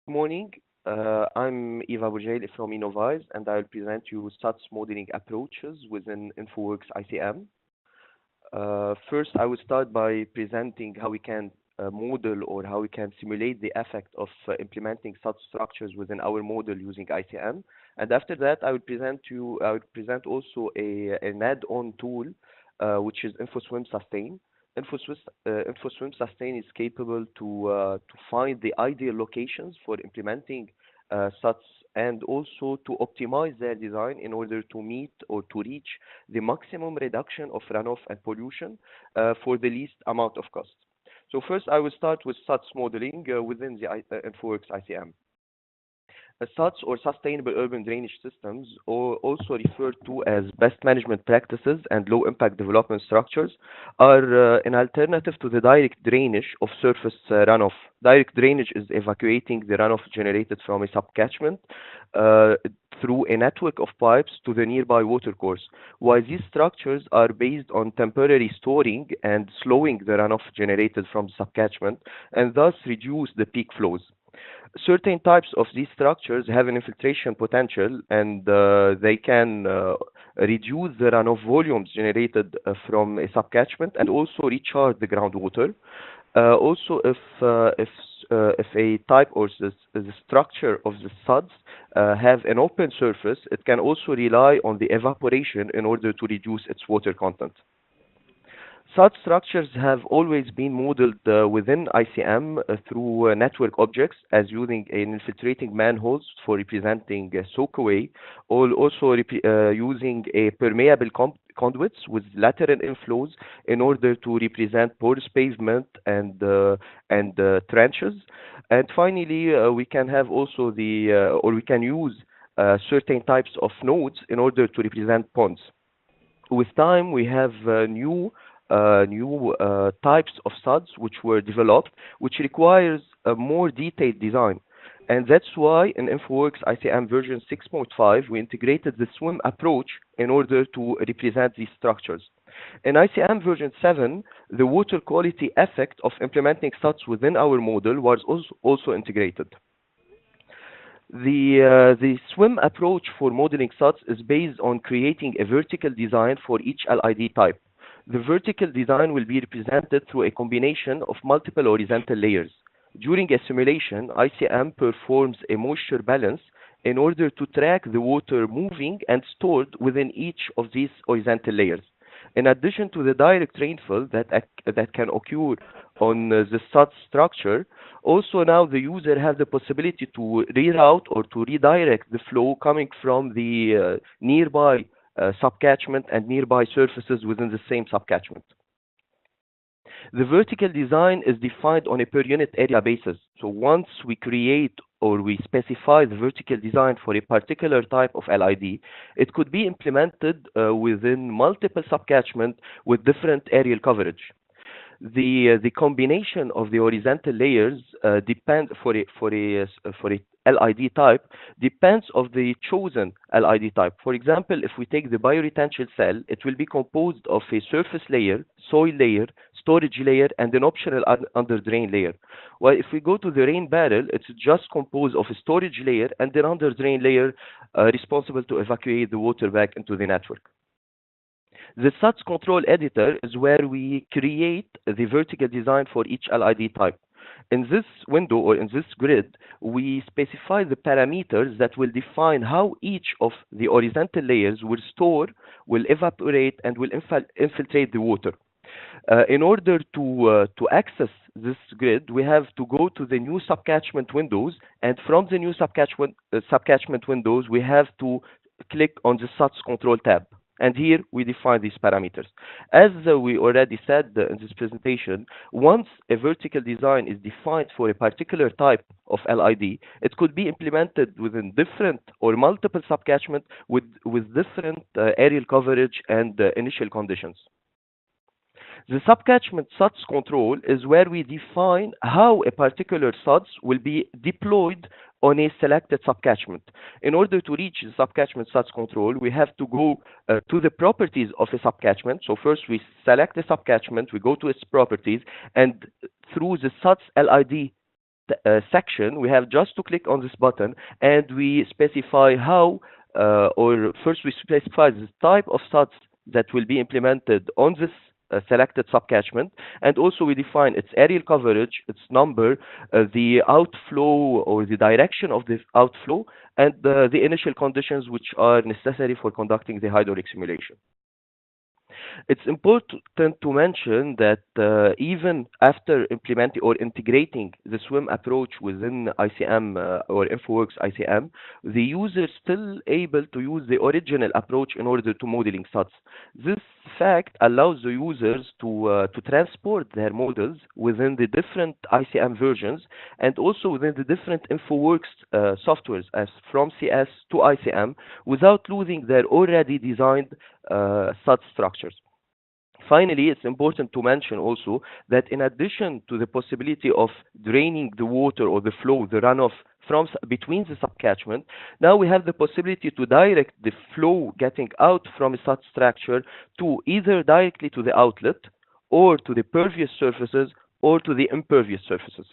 Morning. I'm Eva Bourjail from Innovyze, and I'll present you SuDS modeling approaches within InfoWorks ICM. First, I will start by presenting how we can model or how we can simulate the effect of implementing such structures within our model using ICM. And after that, I will present also an add-on tool, which is InfoSWMM Sustain. InfoSWMM Sustain is capable to find the ideal locations for implementing SuDS and also to optimize their design in order to meet or to reach the maximum reduction of runoff and pollution for the least amount of cost. So first, I will start with SuDS modeling within the InfoWorks ICM. SuDS, or Sustainable Urban Drainage Systems, or also referred to as best management practices and low-impact development structures, are an alternative to the direct drainage of surface runoff. Direct drainage is evacuating the runoff generated from a subcatchment through a network of pipes to the nearby watercourse, while these structures are based on temporary storing and slowing the runoff generated from the subcatchment, and thus reduce the peak flows. Certain types of these structures have an infiltration potential, and they can reduce the runoff volumes generated from a subcatchment and also recharge the groundwater. Also, if a type or the structure of the SuDS have an open surface, it can also rely on the evaporation in order to reduce its water content. Such structures have always been modeled within ICM through network objects, as using an infiltrating manholes for representing soakaway, or also using a permeable conduits with lateral inflows in order to represent porous pavement and trenches. And finally, we can have also or we can use certain types of nodes in order to represent ponds. With time, we have new types of SuDS which were developed, which requires a more detailed design. And that's why in InfoWorks ICM version 6.5, we integrated the SWMM approach in order to represent these structures. In ICM version 7, the water quality effect of implementing SuDS within our model was also integrated. The SWMM approach for modeling SuDS is based on creating a vertical design for each LID type. The vertical design will be represented through a combination of multiple horizontal layers. During a simulation, ICM performs a moisture balance in order to track the water moving and stored within each of these horizontal layers. In addition to the direct rainfall that can occur on the SuDS structure, also now the user has the possibility to reroute or to redirect the flow coming from the nearby subcatchment and nearby surfaces within the same subcatchment. The vertical design is defined on a per unit area basis. So once we create or we specify the vertical design for a particular type of LID, it could be implemented within multiple subcatchment with different aerial coverage. The combination of the horizontal layers depend for a LID type depends of the chosen LID type. For example, if we take the bioretention cell, it will be composed of a surface layer, soil layer, storage layer, and an optional under drain layer. While if we go to the rain barrel, it's just composed of a storage layer and an under drain layer responsible to evacuate the water back into the network. The SuDS control editor is where we create the vertical design for each LID type. In this window or in this grid, we specify the parameters that will define how each of the horizontal layers will store, will evaporate, and will infiltrate the water. In order to access this grid, we have to go to the new subcatchment windows, and from the new subcatchment windows, we have to click on the SuDS control tab. And here we define these parameters. As we already said in this presentation, once a vertical design is defined for a particular type of LID, it could be implemented within different or multiple subcatchment with different aerial coverage and initial conditions. The subcatchment SuDS control is where we define how a particular SuDS will be deployed on a selected subcatchment. In order to reach the subcatchment SuDS control, we have to go to the properties of a subcatchment. So first we select the subcatchment, we go to its properties, and through the SuDS LID section, we have just to click on this button, and we specify how, or first we specify the type of SuDS that will be implemented on this selected subcatchment, and also we define its areal coverage, its number, the outflow or the direction of this outflow, and the initial conditions which are necessary for conducting the hydraulic simulation. It's important to mention that even after implementing or integrating the SWM approach within ICM or InfoWorks ICM, the user is still able to use the original approach in order to modeling SuDS. This fact allows the users to transport their models within the different ICM versions and also within the different InfoWorks softwares, as from CS to ICM, without losing their already designed SuDS structures. Finally, it's important to mention also that in addition to the possibility of draining the water or the flow, the runoff from between the subcatchment, now we have the possibility to direct the flow getting out from a SuDS structure to either directly to the outlet or to the pervious surfaces or to the impervious surfaces.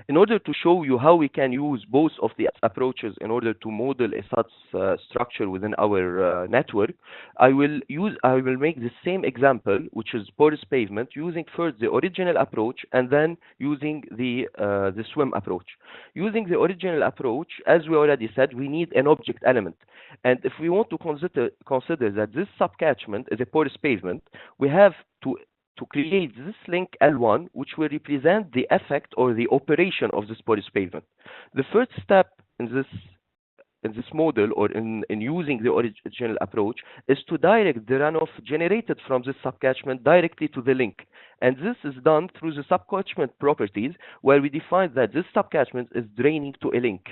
In order to show you how we can use both of the approaches in order to model a SuDS structure within our network, I will make the same example, which is porous pavement, using first the original approach and then using the SWM approach. Using the original approach, as we already said, we need an object element, and if we want to consider that this subcatchment is a porous pavement, we have to create this link L1, which will represent the effect or the operation of this porous pavement. The first step in this model, or in using the original approach, is to direct the runoff generated from this subcatchment directly to the link. And this is done through the subcatchment properties, where we define that this subcatchment is draining to a link.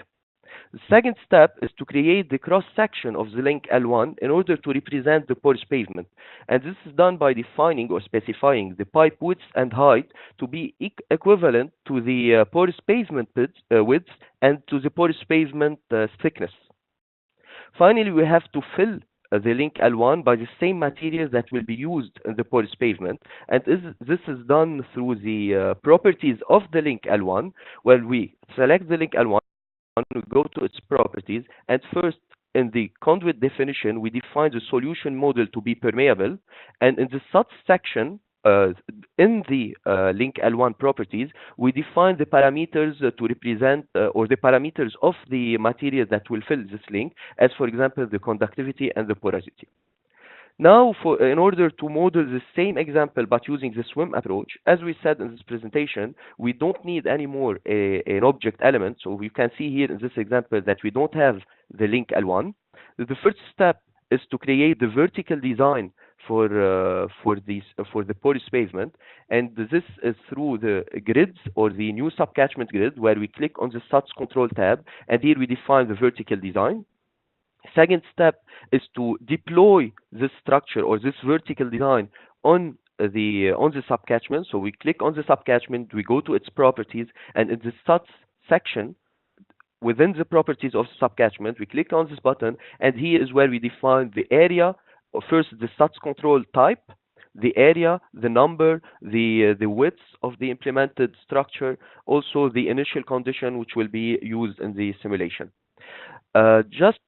The second step is to create the cross-section of the link L1 in order to represent the porous pavement. And this is done by defining or specifying the pipe width and height to be equivalent to the porous pavement width and to the porous pavement thickness. Finally, we have to fill the link L1 by the same materials that will be used in the porous pavement, and this is done through the properties of the link L1, where we select the link L1, we go to its properties, and first in the conduit definition we define the solution model to be permeable, and in the SuDS section in the link L1 properties we define the parameters to represent or the parameters of the material that will fill this link, as for example the conductivity and the porosity. Now, in order to model the same example but using the SWM approach, as we said in this presentation, we don't need anymore an object element. So you can see here in this example that we don't have the link L1. The first step is to create the vertical design for the porous pavement, and this is through the grids or the new subcatchment grid, where we click on the SuDS control tab, and here we define the vertical design. Second step is to deploy this structure or this vertical design on the subcatchment. So we click on the subcatchment, we go to its properties, and in the SuDS section within the properties of the subcatchment, we click on this button, and here is where we define the area. First, the SuDS control type, the area, the number, the width of the implemented structure, also the initial condition which will be used in the simulation. Just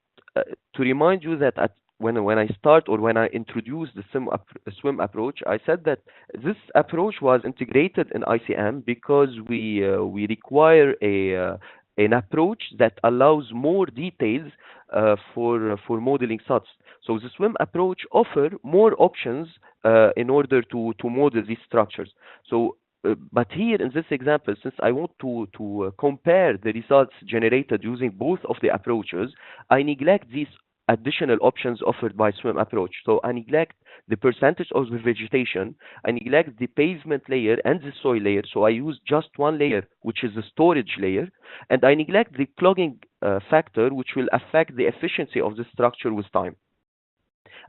to remind you that when I start or when I introduced the SWM approach, I said that this approach was integrated in ICM because we require an approach that allows more details for modeling SuDS. So the SWM approach offers more options in order to model these structures. So but here in this example, since I want to compare the results generated using both of the approaches, I neglect these additional options offered by SWM approach. So I neglect the percentage of the vegetation, I neglect the pavement layer and the soil layer, so I use just one layer, which is the storage layer, and I neglect the clogging factor, which will affect the efficiency of the structure with time.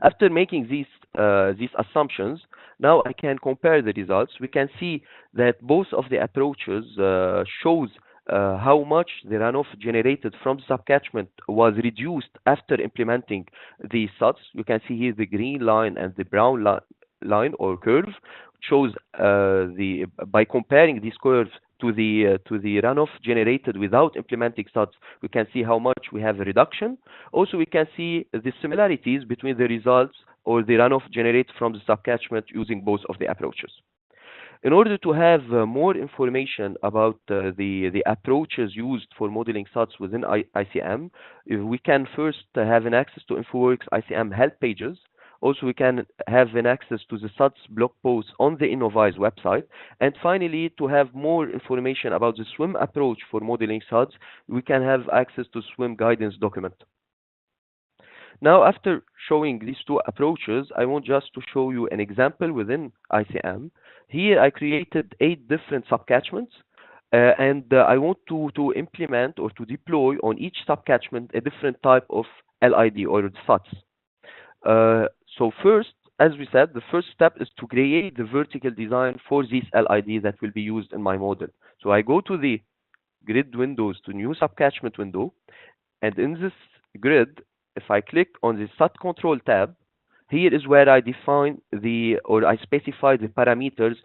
After making these assumptions, now I can compare the results. We can see that both of the approaches shows how much the runoff generated from subcatchment was reduced after implementing the SuDS. You can see here the green line and the brown line or curve shows by comparing these curves to the runoff generated without implementing SuDS, we can see how much we have a reduction. Also, we can see the similarities between the results or the runoff generated from the subcatchment using both of the approaches. In order to have more information about the approaches used for modeling SuDS within ICM, we can first have an access to InfoWorks ICM help pages. Also, we can have an access to the SuDS blog posts on the Innovyze website. And finally, to have more information about the SWM approach for modeling SuDS, we can have access to SWM guidance document. Now, after showing these two approaches, I want just to show you an example within ICM. Here, I created 8 different subcatchments, and I want to implement or to deploy on each subcatchment a different type of LID or SuDS. So first, as we said, the first step is to create the vertical design for these LIDs that will be used in my model. So I go to the grid windows to new subcatchment window, and in this grid, if I click on the SUD control tab, here is where I define or I specify the parameters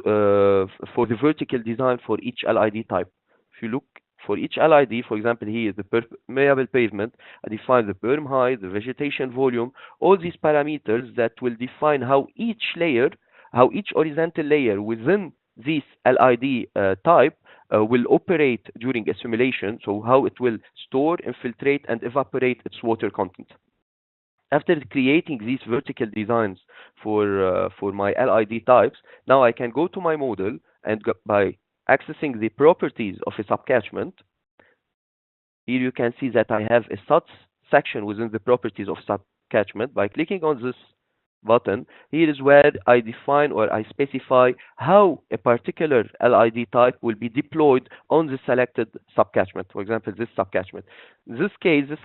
for the vertical design for each LID type. If you look for each LID, for example, here is the permeable pavement, I define the berm height, the vegetation volume, all these parameters that will define how each horizontal layer within this LID type will operate during a simulation, so how it will store, infiltrate, and evaporate its water content. After creating these vertical designs for my LID types, now I can go to my model and by accessing the properties of a subcatchment, here you can see that I have a SuDS section within the properties of subcatchment. By clicking on this button, here is where I define or I specify how a particular LID type will be deployed on the selected subcatchment. For example, this subcatchment. In this case, this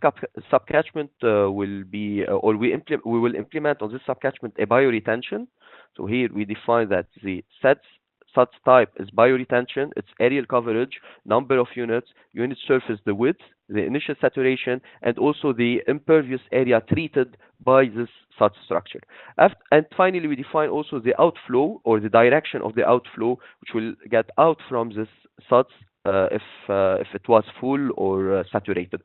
subcatchment will be, or we will implement on this subcatchment a bioretention. So here we define that the SuDS type is bioretention, its areal coverage, number of units, unit surface, the width, the initial saturation, and also the impervious area treated by this SuDS structure. And finally, we define also the outflow or the direction of the outflow, which will get out from this SuDS if it was full or saturated.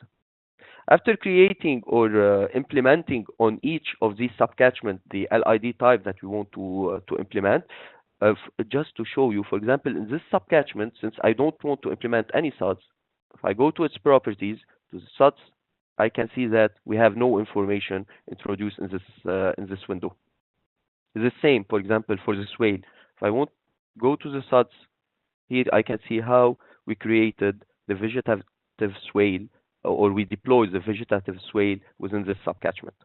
After creating or implementing on each of these subcatchments the LID type that we want to implement, just to show you, for example, in this subcatchment, since I don't want to implement any SuDS, if I go to its properties, to the SuDS, I can see that we have no information introduced in this window. The same, for example, for the swale. If I want go to the SuDS, here I can see how we created the vegetative swale, or we deployed the vegetative swale within this subcatchment.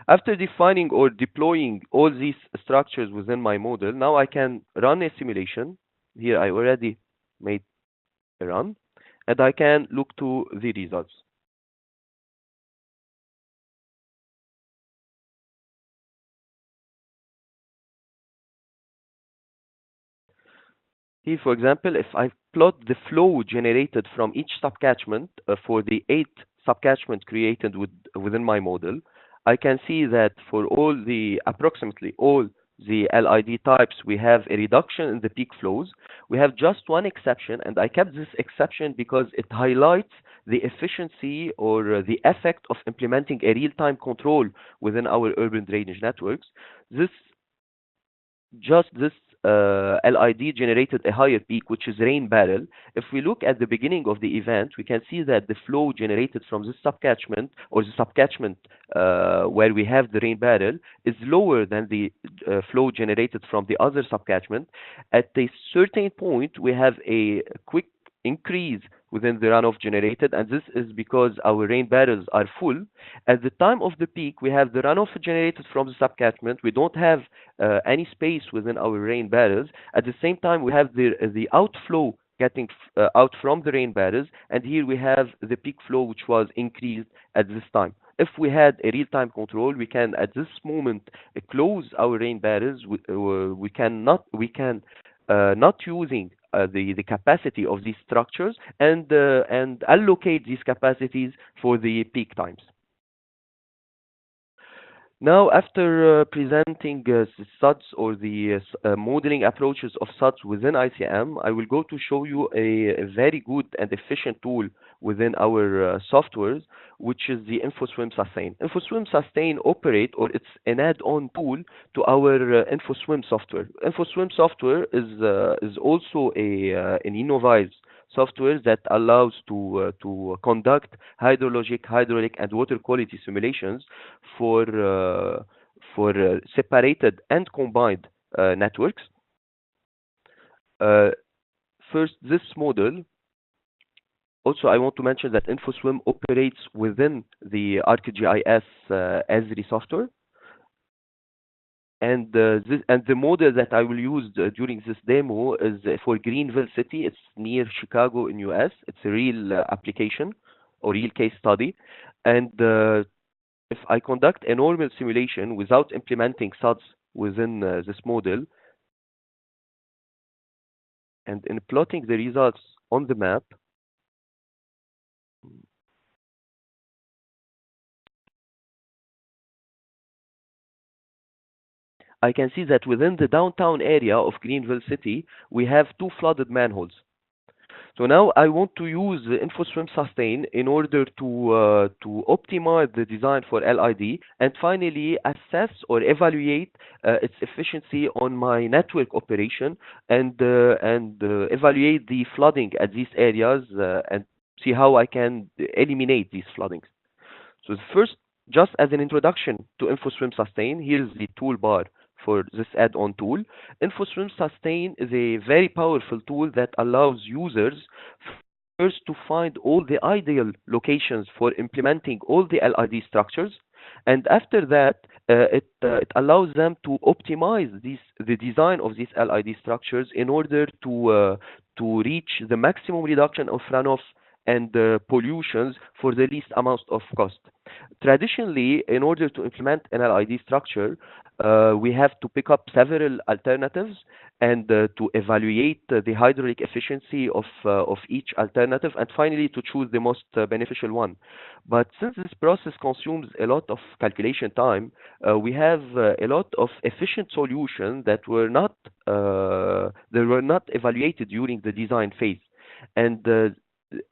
After defining or deploying all these structures within my model, now I can run a simulation. Here I already made a run, and I can look to the results. Here, for example, if I plot the flow generated from each subcatchment for the 8 subcatchments created within my model, I can see that for approximately all the LID types, we have a reduction in the peak flows. We have just one exception, and I kept this exception because it highlights the efficiency or the effect of implementing a real-time control within our urban drainage networks. This LID generated a higher peak, which is rain barrel. If we look at the beginning of the event, we can see that the flow generated from this subcatchment or the subcatchment where we have the rain barrel is lower than the flow generated from the other subcatchment. At a certain point, we have a quick increase within the runoff generated, and this is because our rain barrels are full. At the time of the peak, we have the runoff generated from the subcatchment. We don't have any space within our rain barrels. At the same time, we have the outflow getting out from the rain barrels, and here we have the peak flow, which was increased at this time. If we had a real-time control, we can at this moment close our rain barrels. We can not using the capacity of these structures and allocate these capacities for the peak times. Now, after presenting the SuDS or the modeling approaches of SuDS within ICM, I will go to show you a very good and efficient tool within our softwares, which is the InfoSWM Sustain. InfoSWM Sustain operate, or it's an add-on tool to our InfoSWM software. InfoSWM software is also an Innovyze software that allows to conduct hydrologic, hydraulic, and water quality simulations for separated and combined networks. First, this model. Also, I want to mention that InfoSWM operates within the ArcGIS Esri software. And the model that I will use during this demo is for Greenville City. It's near Chicago in US. It's a real application or real case study. And if I conduct a normal simulation without implementing SuDS within this model, and in plotting the results on the map, I can see that within the downtown area of Greenville City, we have two flooded manholes. So now I want to use the InfoSWM Sustain in order to optimize the design for LID and finally assess or evaluate its efficiency on my network operation and evaluate the flooding at these areas and see how I can eliminate these floodings. So the first, just as an introduction to InfoSWM Sustain, here's the toolbar for this add-on tool. InfoSWM Sustain is a very powerful tool that allows users first to find all the ideal locations for implementing all the LID structures, and after that, it allows them to optimize the design of these LID structures in order to reach the maximum reduction of runoff and pollutions for the least amount of cost. Traditionally, in order to implement an LID structure, we have to pick up several alternatives and to evaluate the hydraulic efficiency of each alternative and finally to choose the most beneficial one. But since this process consumes a lot of calculation time, we have a lot of efficient solutions that were not evaluated during the design phase. And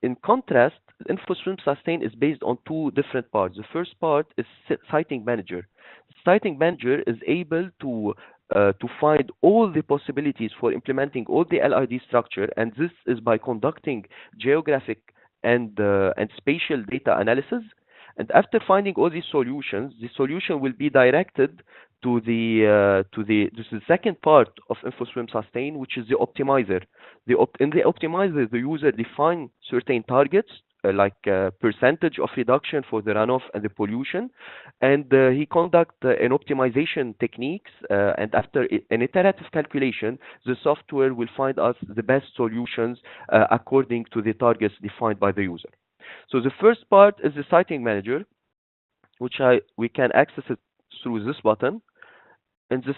in contrast, InfoSWM Sustain is based on two different parts. The first part is Siting Manager. Siting Manager is able to find all the possibilities for implementing all the LID structure, and this is by conducting geographic and spatial data analysis. And after finding all these solutions, the solution will be directed to this is the second part of InfoSWM Sustain, which is the optimizer. In the optimizer, the user defines certain targets like percentage of reduction for the runoff and the pollution, and he conducts an optimization techniques, and after an iterative calculation, the software will find us the best solutions according to the targets defined by the user. So the first part is the Siting Manager, which we can access it through this button. In the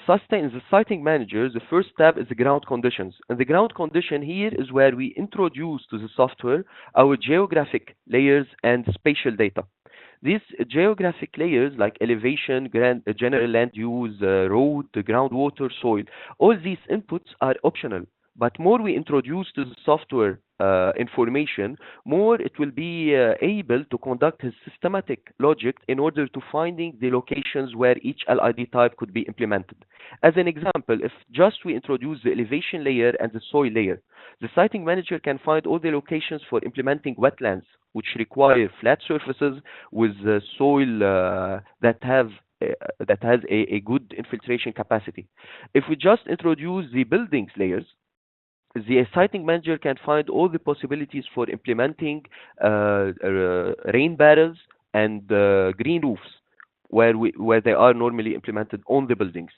Siting Manager, the first tab is the ground conditions. And the ground condition here is where we introduce to the software our geographic layers and spatial data. These geographic layers like elevation, general land use, road, groundwater, soil, all these inputs are optional. But more we introduce to the software information, more it will be able to conduct his systematic logic in order to finding the locations where each LID type could be implemented. As an example, if just we introduce the elevation layer and the soil layer, the Siting Manager can find all the locations for implementing wetlands, which require flat surfaces with soil that has a good infiltration capacity. If we just introduce the buildings layers, the Siting Manager can find all the possibilities for implementing rain barrels and green roofs where they are normally implemented on the buildings.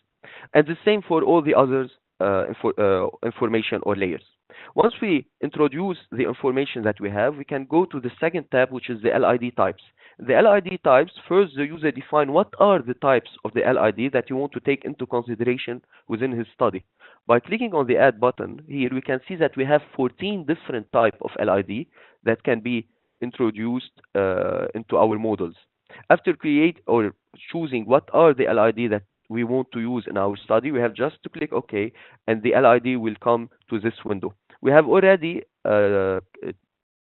And the same for all the others information or layers. Once we introduce the information that we have, we can go to the second tab, which is the LID types. The LID types, first the user define what are the types of the LID that you want to take into consideration within his study. By clicking on the add button here, we can see that we have 14 different types of LID that can be introduced into our models. After choosing what are the LID that we want to use in our study, we have just to click OK, and the LID will come to this window. We have already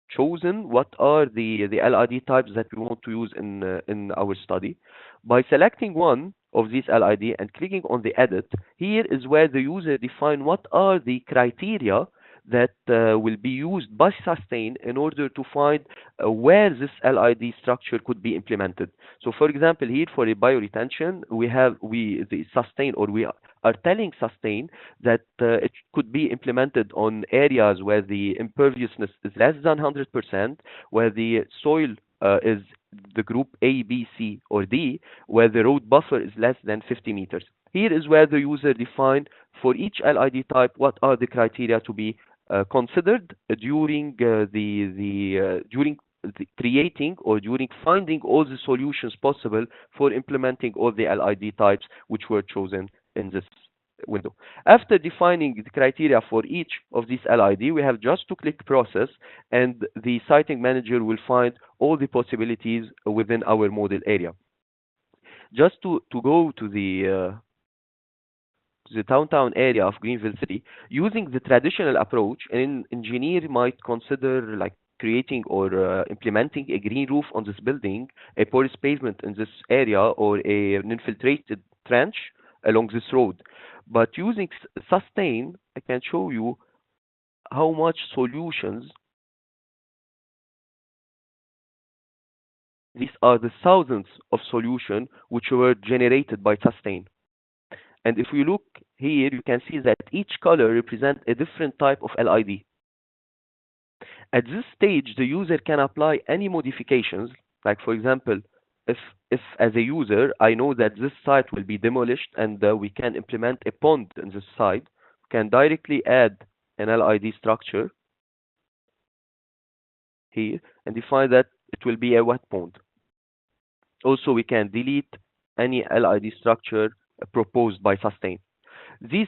chosen what are the LID types that we want to use in our study. By selecting one of these LID and clicking on the edit, here is where the user define what are the criteria that will be used by Sustain in order to find where this LID structure could be implemented. So for example, here for a bioretention, the Sustain, or we are telling Sustain that it could be implemented on areas where the imperviousness is less than 100%, where the soil is the group A, B, C, or D, where the road buffer is less than 50 meters. Here is where the user defined for each LID type what are the criteria to be considered during creating or during finding all the solutions possible for implementing all the LID types which were chosen in this window. After defining the criteria for each of these LID, we have just to click process, and the siting manager will find all the possibilities within our model area. Just to go to the downtown area of Greenville City, using the traditional approach, an engineer might consider like creating or implementing a green roof on this building, a porous pavement in this area, or an infiltrated trench along this road. But using Sustain, I can show you how much solutions. These are the thousands of solutions which were generated by Sustain. And if we look here, you can see that each color represents a different type of LID. At this stage, the user can apply any modifications, like for example, if as a user, I know that this site will be demolished and we can implement a pond in this site, we can directly add an LID structure here and define that it will be a wet pond. Also, we can delete any LID structure proposed by Sustain.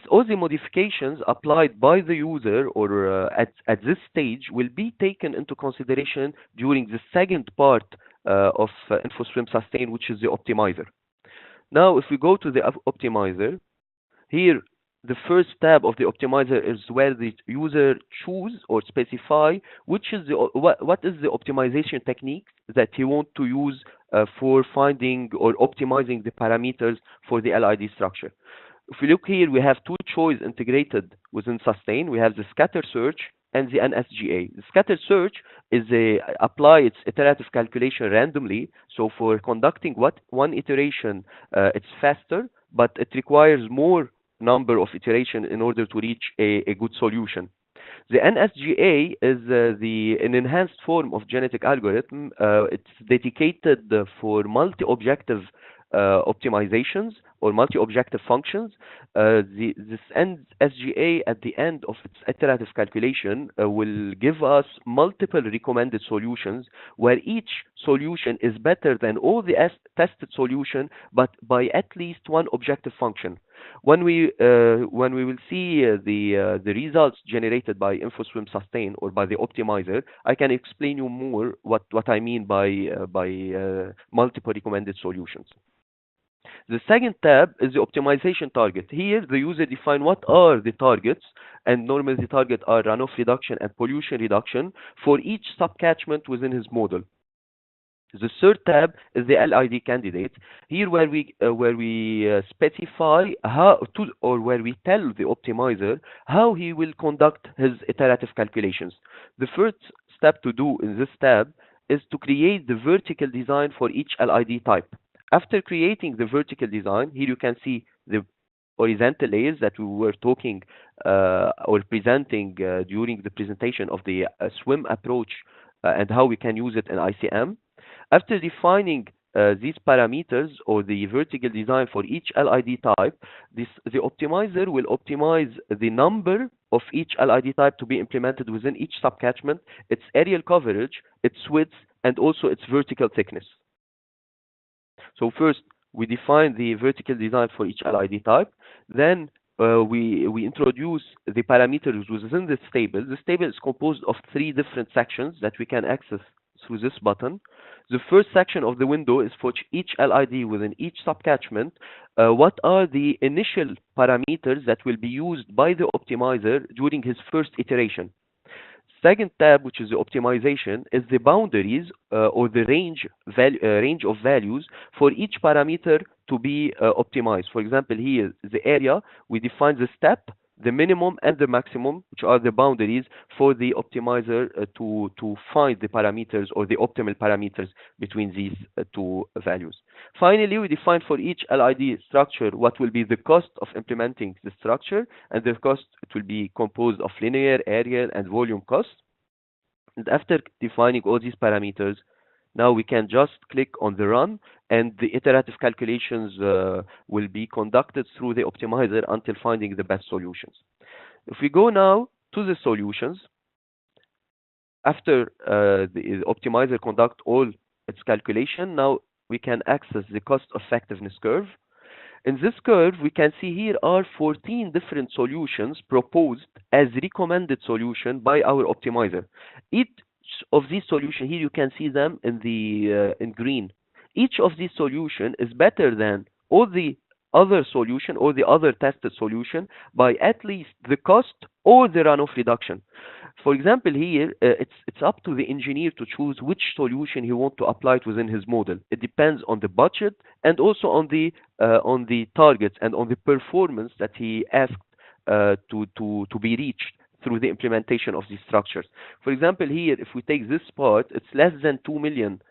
All the modifications applied by the user or at this stage will be taken into consideration during the second part of InfoSWMM Sustain, which is the optimizer. Now, if we go to the optimizer, here the first tab of the optimizer is where the user choose or specify what is the optimization technique that he wants to use for finding or optimizing the parameters for the LID structure. If we look here, we have two choices integrated within Sustain. We have the scatter search and the NSGA. The scatter search is apply its iterative calculation randomly. So for conducting one iteration, it's faster, but it requires more number of iteration in order to reach a good solution. The NSGA is an enhanced form of genetic algorithm. It's dedicated for multi-objective optimizations or multi-objective functions. This NSGA at the end of its iterative calculation will give us multiple recommended solutions where each solution is better than all the tested solution, but by at least one objective function. When we will see the results generated by InfoSWMM Sustain or by the optimizer, I can explain you more what I mean by multiple recommended solutions. The second tab is the optimization target. Here, the user define what are the targets, and normally the target are runoff reduction and pollution reduction for each subcatchment within his model. The third tab is the LID candidate. Here, where we specify where we tell the optimizer how he will conduct his iterative calculations. The first step to do in this tab is to create the vertical design for each LID type. After creating the vertical design, here you can see the horizontal layers that we were talking or presenting during the presentation of the SWM approach and how we can use it in ICM. After defining these parameters or the vertical design for each LID type, the optimizer will optimize the number of each LID type to be implemented within each subcatchment, its areal coverage, its width, and also its vertical thickness. So first, we define the vertical design for each LID type. Then we introduce the parameters within this table. This table is composed of 3 different sections that we can access through this button. The first section of the window is for each LID within each subcatchment. What are the initial parameters that will be used by the optimizer during his first iteration? Second tab, which is the optimization, is the boundaries or the range of values for each parameter to be optimized. For example, here the area, we define the step, the minimum and the maximum, which are the boundaries for the optimizer to find the parameters or the optimal parameters between these two values. Finally, we define for each LID structure what will be the cost of implementing the structure, and the cost, it will be composed of linear, areal, and volume costs. And after defining all these parameters, now we can just click on the run, and the iterative calculations will be conducted through the optimizer until finding the best solutions. If we go now to the solutions, after the optimizer conduct all its calculation, now we can access the cost effectiveness curve. In this curve, we can see here are 14 different solutions proposed as recommended solution by our optimizer. Each of these solutions here, you can see them in the in green. Each of these solution is better than all the other solution or the other tested solution by at least the cost or the runoff reduction. For example, here it's up to the engineer to choose which solution he wants to apply it within his model. It depends on the budget and also on the targets and on the performance that he asked to be reached through the implementation of these structures. For example, here, if we take this part, it's less than $2 million.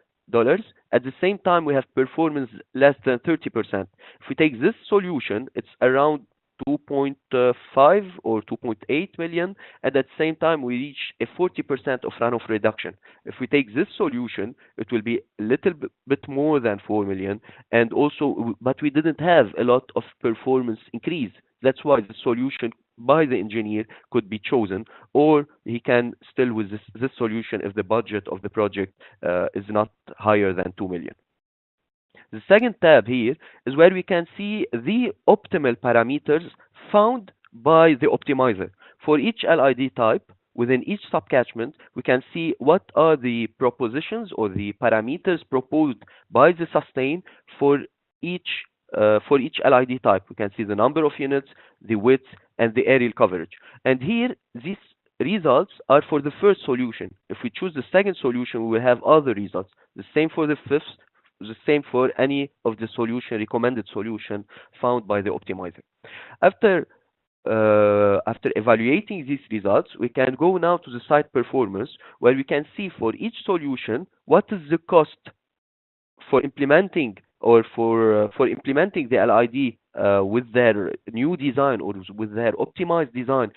At the same time, we have performance less than 30%. If we take this solution, it's around 2.5 or 2.8 million, and at the same time we reach a 40% of runoff reduction. If we take this solution, it will be a little bit more than 4 million, and also, but we didn't have a lot of performance increase. That's why the solution by the engineer could be chosen, or he can still with this solution if the budget of the project is not higher than 2 million. The second tab here is where we can see the optimal parameters found by the optimizer. For each LID type, within each subcatchment, we can see what are the propositions or the parameters proposed by the sustain for each LID type. We can see the number of units, the width, and the aerial coverage. And here, these results are for the first solution. If we choose the second solution, we will have other results. The same for the fifth, the same for any of the recommended solution found by the optimizer. After evaluating these results, we can go now to the site performance, where we can see for each solution what is the cost for implementing or for implementing the LID with their new design or with their optimized design,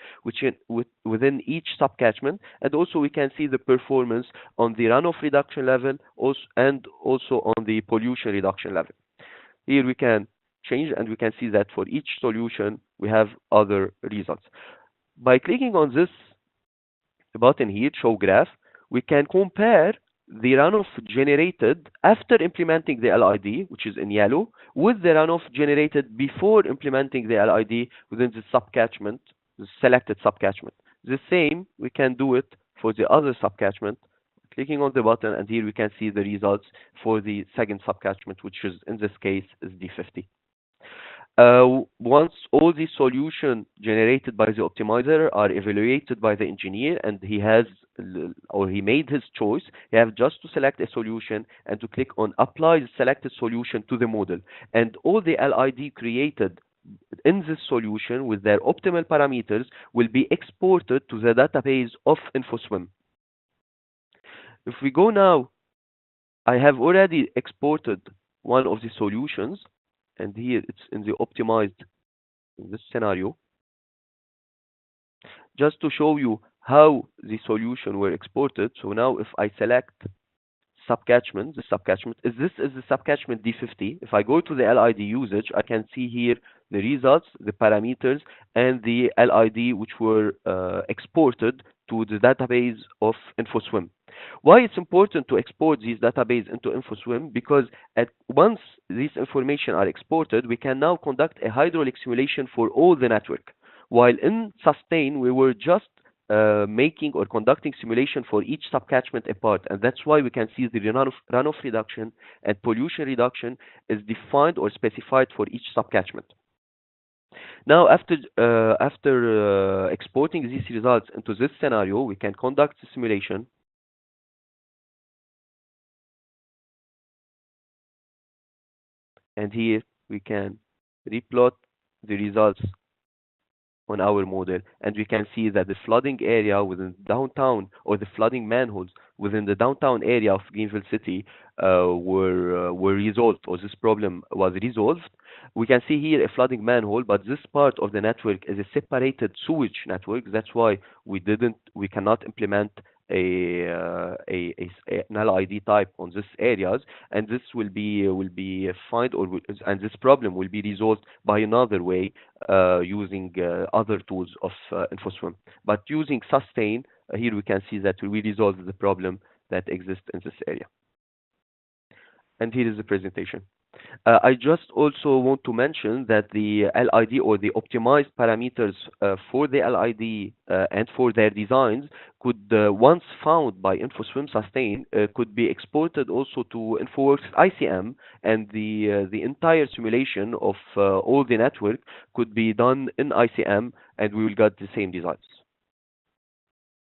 within each subcatchment, and also we can see the performance on the runoff reduction level and also on the pollution reduction level. Here we can change, and we can see that for each solution we have other results. By clicking on this button here, show graph, we can compare the runoff generated after implementing the LID, which is in yellow, with the runoff generated before implementing the LID within the subcatchment, the selected subcatchment. The same, we can do it for the other subcatchment, clicking on the button, and here we can see the results for the second subcatchment, which is, in this case, is D50. Once all the solutions generated by the optimizer are evaluated by the engineer, and he made his choice, you have just to select a solution and to click on apply the selected solution to the model, and all the LID created in this solution with their optimal parameters will be exported to the database of InfoSWM. If we go now, I have already exported one of the solutions, and here it's in the optimized, in this scenario, just to show you how the solution were exported. So now if I select subcatchment, the subcatchment is the subcatchment D50. If I go to the LID usage, I can see here the results, the parameters, and the LID which were exported to the database of InfoSWM. Why it's important to export these database into InfoSWM? Because once these information are exported, we can now conduct a hydraulic simulation for all the network. While in Sustain, we were just making or conducting simulation for each subcatchment apart, and that's why we can see the runoff reduction and pollution reduction is defined or specified for each subcatchment. Now, after exporting these results into this scenario, we can conduct the simulation. And here we can replot the results on our model, and we can see that the flooding area within downtown, or the flooding manholes within the downtown area of Greenville City, were resolved, or this problem was resolved. We can see here a flooding manhole, but this part of the network is a separated sewage network. That's why we cannot implement an LID type on these areas, and this will be find or and this problem will be resolved by another way, using other tools of InfoSWM. But using Sustain, here we can see that we resolve the problem that exists in this area. And here is the presentation. I just also want to mention that the LID, or the optimized parameters for the LID and for their designs, could, once found by InfoSWM Sustain, could be exported also to InfoWorks ICM, and the entire simulation of all the network could be done in ICM, and we will get the same designs.